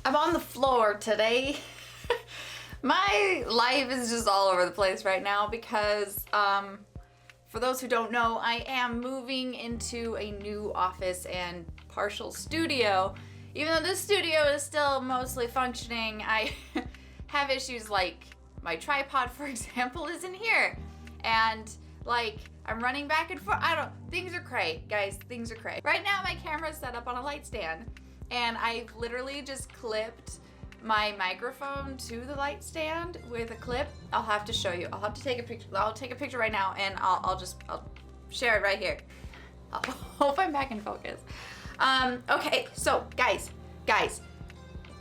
I'm on the floor today. My life is just all over the place right now because, for those who don't know, I am moving into a new office and partial studio. Even though this studio is still mostly functioning, I have issues like my tripod, for example, isn't here. And like, I'm running back and forth. Things are cray, guys, things are cray. Right now my camera's set up on a light stand and I've literally just clipped my microphone to the light stand with a clip. I'll have to show you. I'll have to take a picture. I'll take a picture right now and I'll share it right here. I hope I'm back in focus. Okay, so guys,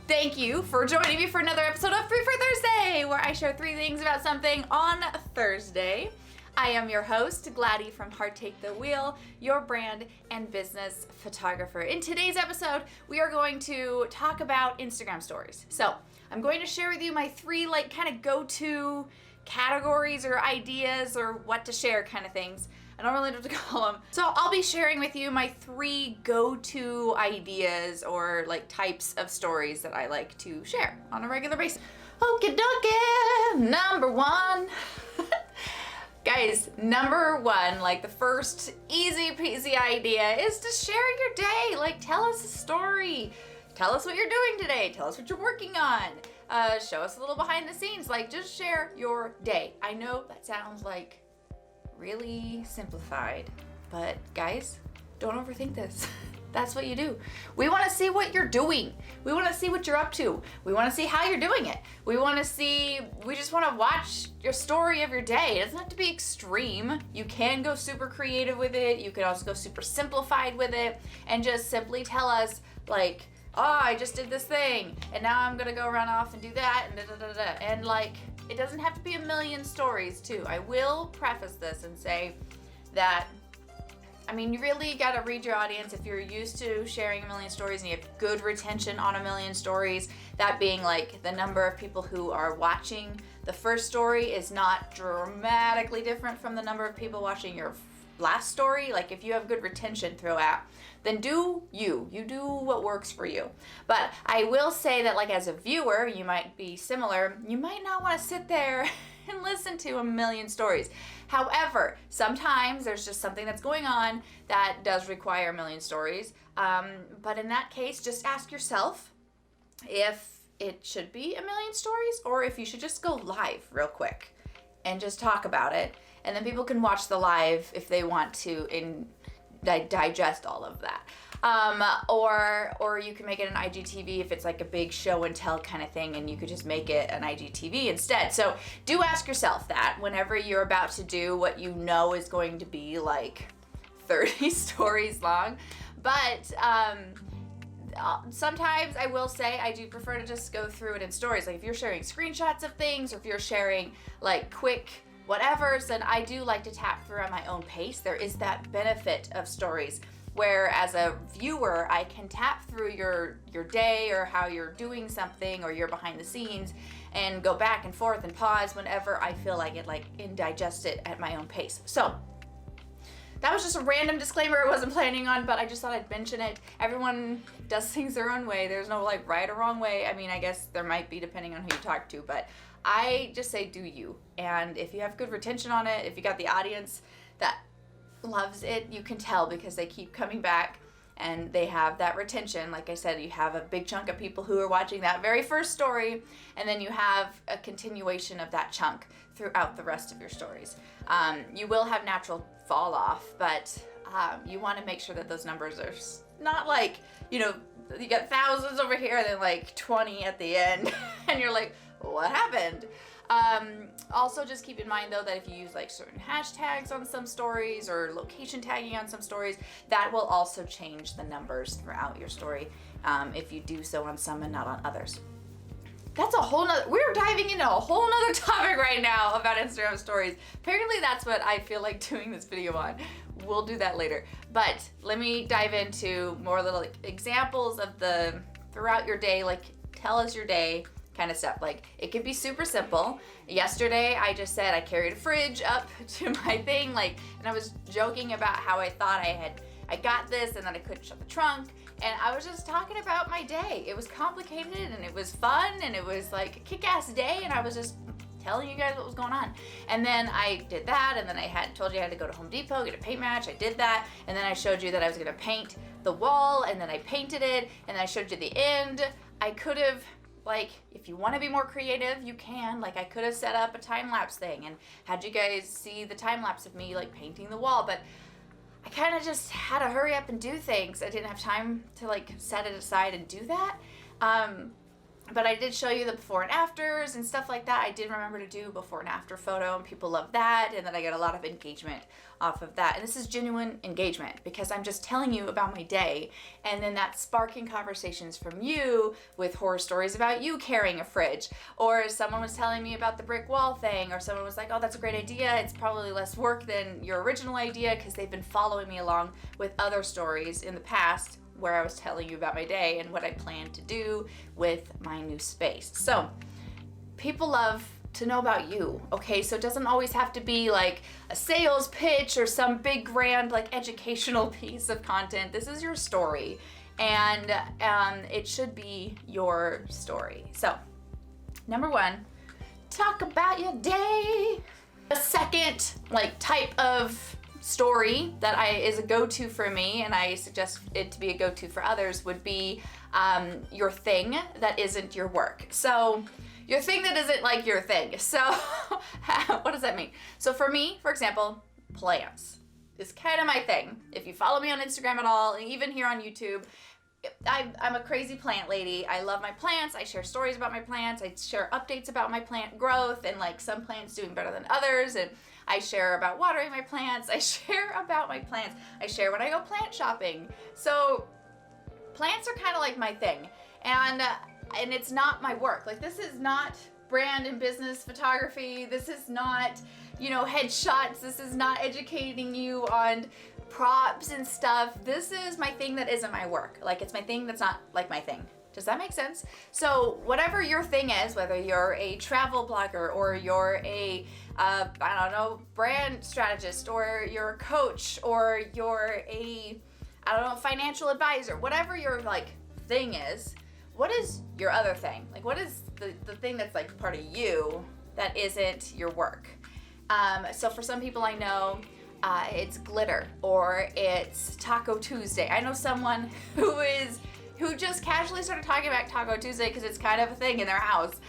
thank you for joining me for another episode of Free for Thursday, where I share 3 things about something on Thursday. I am your host, Gladdy from Heart Take the Wheel, your brand and business photographer. In today's episode, we are going to talk about Instagram stories. So I'm going to share with you my 3 kind of go-to categories or ideas or what to share kind of things. I don't really know what to call them. So I'll be sharing with you my 3 go-to ideas or types of stories that I like to share on a regular basis. Okie dokie, number 1. Guys, number 1, the first easy peasy idea is to share your day. Tell us a story. Tell us what you're doing today. Tell us what you're working on. Show us a little behind the scenes. Just share your day. I know that sounds really simplified, but guys, don't overthink this. That's what you do. We want to see what you're doing. We want to see what you're up to. We want to see how you're doing it. We just want to watch your story of your day. It doesn't have to be extreme. You can go super creative with it. You can also go super simplified with it and just simply tell us oh, I just did this thing and now I'm gonna go run off and do that and da-da-da-da. And it doesn't have to be a million stories too. I will preface this and say that you really gotta read your audience. If you're used to sharing a million stories and you have good retention on a million stories, that being the number of people who are watching the first story is not dramatically different from the number of people watching your last story. If you have good retention throughout, then you do what works for you. But I will say that as a viewer, you might be similar. You might not want to sit there and listen to a million stories. However, sometimes there's just something that's going on that does require a million stories. But in that case, just ask yourself if it should be a million stories or if you should just go live real quick and just talk about it. And then people can watch the live if they want to digest all of that. Or you can make it an IGTV if it's a big show and tell kind of thing, and you could just make it an IGTV instead. So do ask yourself that whenever you're about to do what you know is going to be 30 stories long. But sometimes I will say I do prefer to just go through it in stories. If you're sharing screenshots of things or if you're sharing quick whatevers, then I do like to tap through at my own pace. There is that benefit of stories where as a viewer I can tap through your day or how you're doing something or you're behind the scenes and go back and forth and pause whenever I feel like it, and digest it at my own pace. So that was just a random disclaimer I wasn't planning on, but I just thought I'd mention it. Everyone does things their own way. There's no right or wrong way. I guess there might be depending on who you talk to, but I just say do you. And if you have good retention on it, if you got the audience that loves it, you can tell because they keep coming back and they have that retention. Like I said, you have a big chunk of people who are watching that very first story, and then you have a continuation of that chunk throughout the rest of your stories. You will have natural fall off, but you want to make sure that those numbers are not you got thousands over here and then 20 at the end and you're what happened? Also just keep in mind though that if you use certain hashtags on some stories or location tagging on some stories, that will also change the numbers throughout your story if you do so on some and not on others. That's we're diving into a whole nother topic right now about Instagram stories. Apparently that's what I feel like doing this video on. We'll do that later. But let me dive into more little examples of the throughout your day, tell us your day kind of stuff. It could be super simple. Yesterday I just said I carried a fridge up to my thing, and I was joking about how I thought I got this and then I couldn't shut the trunk and I was just talking about my day. It was complicated and it was fun and it was like a kick-ass day, and I was just telling you guys what was going on. And then I did that, and then I had told you I had to go to Home Depot, get a paint match. I did that, and then I showed you that I was gonna paint the wall, and then I painted it, and then I showed you the end. I could have, like, if you want to be more creative, you can. Like, I could have set up a time-lapse thing and had you guys see the time-lapse of me, like, painting the wall, but I kind of just had to hurry up and do things. I didn't have time to, like, set it aside and do that. But I did show you the before and afters and stuff like that. I did remember to do before and after photo, and people love that, and then I get a lot of engagement off of that. And this is genuine engagement because I'm just telling you about my day, and then that's sparking conversations from you with horror stories about you carrying a fridge, or someone was telling me about the brick wall thing, or someone was like, oh, that's a great idea. It's probably less work than your original idea, because they've been following me along with other stories in the past where I was telling you about my day and what I plan to do with my new space. So people love to know about you, okay? So it doesn't always have to be like a sales pitch or some big grand like educational piece of content. This is your story, and it should be your story. So number one, talk about your day. A second like type of story that is a go-to for me, and I suggest it to be a go-to for others, would be your thing that isn't your work. So your thing that isn't like your thing. So what does that mean? So for me, for example, plants is kind of my thing. If you follow me on Instagram at all, and even here on YouTube, I'm a crazy plant lady. I love my plants. I share stories about my plants. I share updates about my plant growth, and like some plants doing better than others, and I share about watering my plants. I share about my plants. I share when I go plant shopping. So plants are kind of like my thing, and it's not my work. Like, this is not brand and business photography. This is not, headshots. This is not educating you on props and stuff. This is my thing that isn't my work. Like, it's my thing that's not like my thing. Does that make sense? So whatever your thing is, whether you're a travel blogger or you're a, brand strategist, or you're a coach, or you're a, financial advisor, whatever your like thing is, what is your other thing? Like, what is the thing that's like part of you that isn't your work? So for some people I know, it's glitter, or it's Taco Tuesday. I know someone who just casually started talking about Taco Tuesday because it's kind of a thing in their house,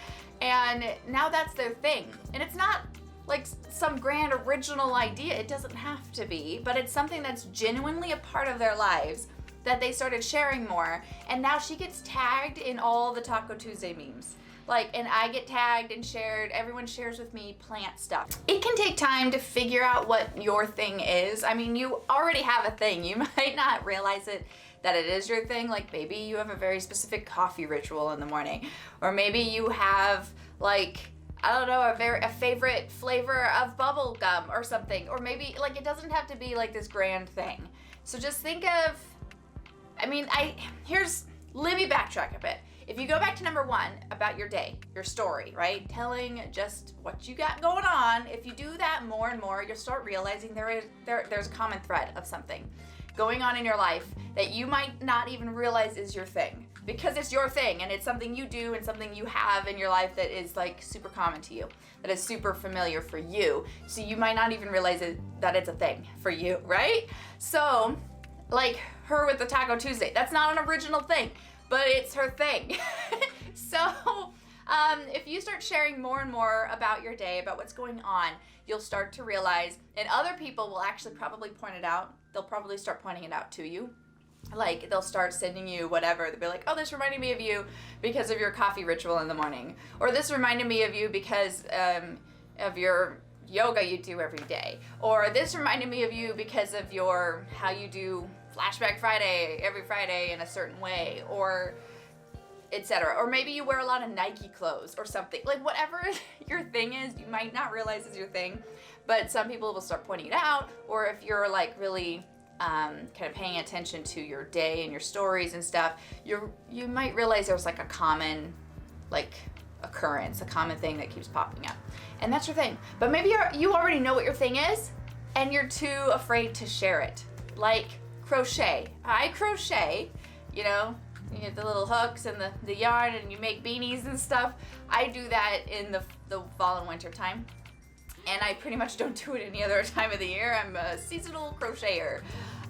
and now that's their thing. And it's not like some grand original idea. It doesn't have to be, but it's something that's genuinely a part of their lives that they started sharing more. And now she gets tagged in all the Taco Tuesday memes. Like, and I get tagged and shared. Everyone shares with me plant stuff. It can take time to figure out what your thing is. I mean, you already have a thing. You might not realize it, that it is your thing. Like, maybe you have a very specific coffee ritual in the morning, or maybe you have like, a favorite flavor of bubble gum or something, or maybe like, it doesn't have to be like this grand thing. So just think of, let me backtrack a bit. If you go back to number one about your day, your story, right? Telling just what you got going on. If you do that more and more, you'll start realizing there's a common thread of something going on in your life that you might not even realize is your thing, because it's your thing and it's something you do and something you have in your life that is like super common to you, that is super familiar for you. So you might not even realize that it's a thing for you, right? So like her with the Taco Tuesday, that's not an original thing, but it's her thing. So if you start sharing more and more about your day, about what's going on, you'll start to realize, and other people will actually probably point it out. They'll probably start pointing it out to you. Like, they'll start sending you whatever. They'll be like, oh, this reminded me of you because of your coffee ritual in the morning. Or this reminded me of you because of your yoga you do every day. Or this reminded me of you because of how you do Flashback Friday every Friday in a certain way, or etc. Or maybe you wear a lot of Nike clothes or something. Like, whatever your thing is, you might not realize is your thing, but some people will start pointing it out. Or if you're like really kind of paying attention to your day and your stories and stuff, you might realize there's like a common like occurrence, a common thing that keeps popping up, and that's your thing. But maybe you already know what your thing is and you're too afraid to share it. Like crochet. I crochet, you know, you get the little hooks and the yarn and you make beanies and stuff. I do that in the fall and winter time. And I pretty much don't do it any other time of the year. I'm a seasonal crocheter.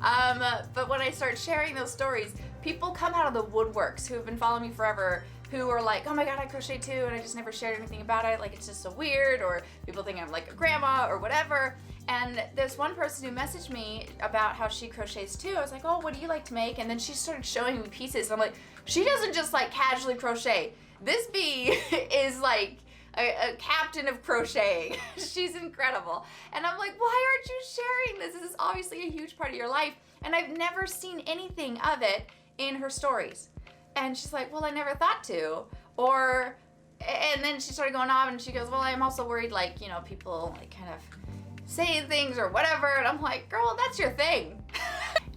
But when I start sharing those stories, people come out of the woodworks who have been following me forever, who are like, oh my God, I crochet too, and I just never shared anything about it. Like, it's just so weird, or people think I'm like a grandma or whatever. And there's one person who messaged me about how she crochets too. I was like, oh, what do you like to make? And then she started showing me pieces. I'm like, she doesn't just like casually crochet. This bee is like a captain of crocheting. She's incredible. And I'm like, why aren't you sharing this? This is obviously a huge part of your life. And I've never seen anything of it in her stories. And she's like, well, I never thought to. And then she started going on and she goes, well, I'm also worried, like, you know, people like kind of saying things or whatever. And I'm like, girl, that's your thing.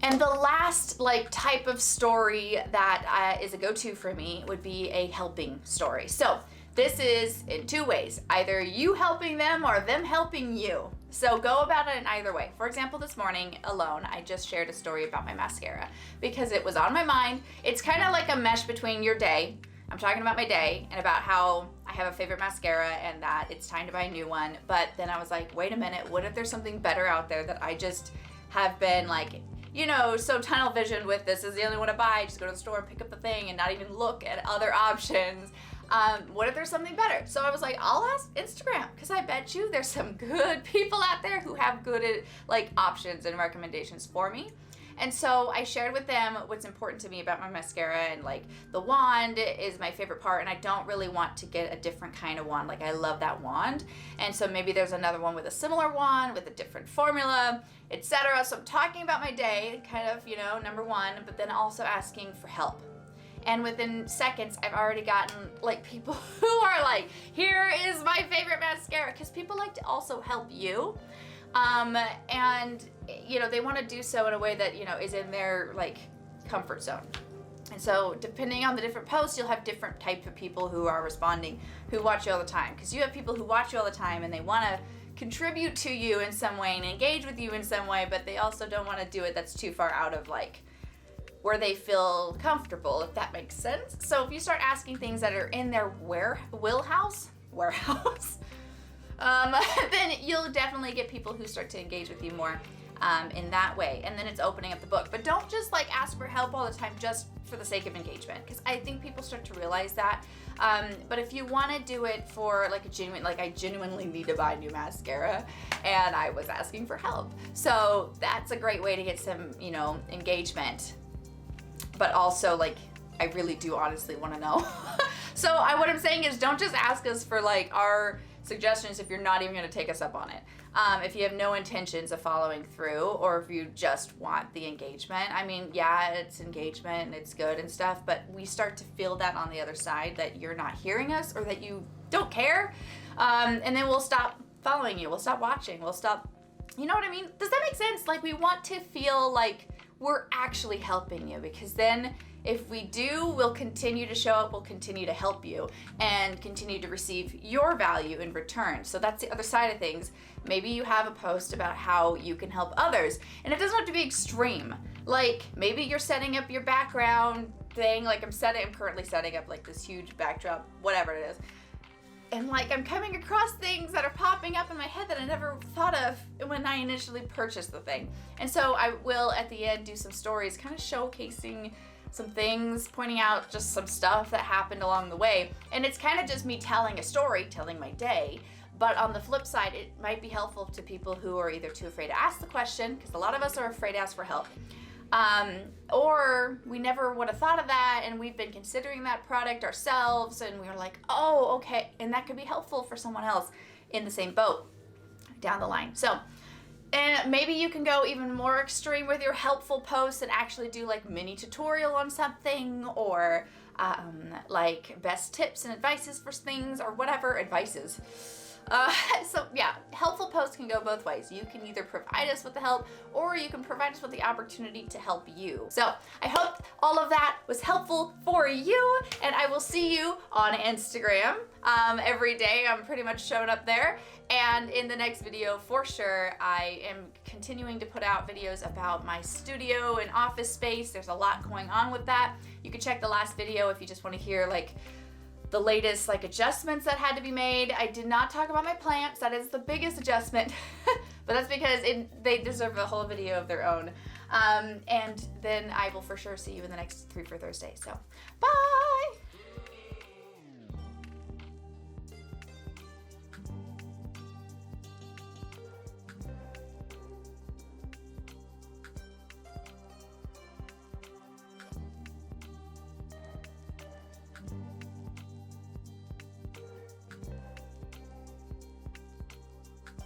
And the last like type of story that is a go-to for me would be a helping story. So this is in two ways, either you helping them or them helping you. So go about it in either way. For example, this morning alone, I just shared a story about my mascara because it was on my mind. It's kind of like a mesh between your day. I'm talking about my day and about how I have a favorite mascara and that it's time to buy a new one. But then I was like, wait a minute, what if there's something better out there that I just have been like, you know, so tunnel visioned with, this is the only one to buy, just go to the store and pick up the thing and not even look at other options. What if there's something better? So I was like, I'll ask Instagram, because I bet you there's some good people out there who have good like options and recommendations for me. And so I shared with them what's important to me about my mascara, and like the wand is my favorite part, and I don't really want to get a different kind of wand. Like, I love that wand. And so maybe there's another one with a similar wand with a different formula, etc. So I'm talking about my day, kind of, you know, number one, but then also asking for help. And within seconds, I've already gotten like people who are like, here is my favorite mascara, because people like to also help you. And you know, they want to do so in a way that, you know, is in their like comfort zone. And so depending on the different posts, you'll have different types of people who are responding, who watch you all the time. Because you have people who watch you all the time and they want to contribute to you in some way and engage with you in some way, but they also don't want to do it that's too far out of like where they feel comfortable, if that makes sense. So if you start asking things that are in their warehouse, then you'll definitely get people who start to engage with you more in that way. And then it's opening up the book. But don't just like ask for help all the time just for the sake of engagement, because I think people start to realize that. But if you want to do it for like a genuine, like I genuinely need to buy new mascara and I was asking for help. So that's a great way to get some, you know, engagement. But also, like, I really do honestly want to know. So what I'm saying is, don't just ask us for like our suggestions if you're not even going to take us up on it. If you have no intentions of following through, or if you just want the engagement. I mean, yeah, it's engagement and it's good and stuff, but we start to feel that on the other side, that you're not hearing us or that you don't care. And then we'll stop following you. We'll stop watching. We'll stop, you know what I mean? Does that make sense? Like, we want to feel like we're actually helping you, because then if we do, we'll continue to show up, we'll continue to help you and continue to receive your value in return. So that's the other side of things. Maybe you have a post about how you can help others, and it doesn't have to be extreme. Like, maybe you're setting up your background thing, like I'm currently setting up like this huge backdrop, whatever it is. And like, I'm coming across things that are popping up in my head that I never thought of when I initially purchased the thing. And so I will at the end do some stories kind of showcasing some things, pointing out just some stuff that happened along the way. And it's kind of just me telling a story, telling my day. But on the flip side, it might be helpful to people who are either too afraid to ask the question, because a lot of us are afraid to ask for help. Or we never would have thought of that, and we've been considering that product ourselves, and we were like, oh, okay, and that could be helpful for someone else in the same boat down the line. So, and maybe you can go even more extreme with your helpful posts and actually do like mini tutorial on something, or like best tips and advices for things, or whatever advices. So yeah, helpful posts can go both ways. You can either provide us with the help or you can provide us with the opportunity to help you. So I hope all of that was helpful for you, and I will see you on Instagram. Every day I'm pretty much showing up there. And in the next video, for sure, I am continuing to put out videos about my studio and office space. There's a lot going on with that. You can check the last video if you just want to hear like the latest like adjustments that had to be made. I did not talk about my plants. That is the biggest adjustment, but that's because they deserve a whole video of their own. And then I will for sure see you in the next 3 for Thursday. So bye.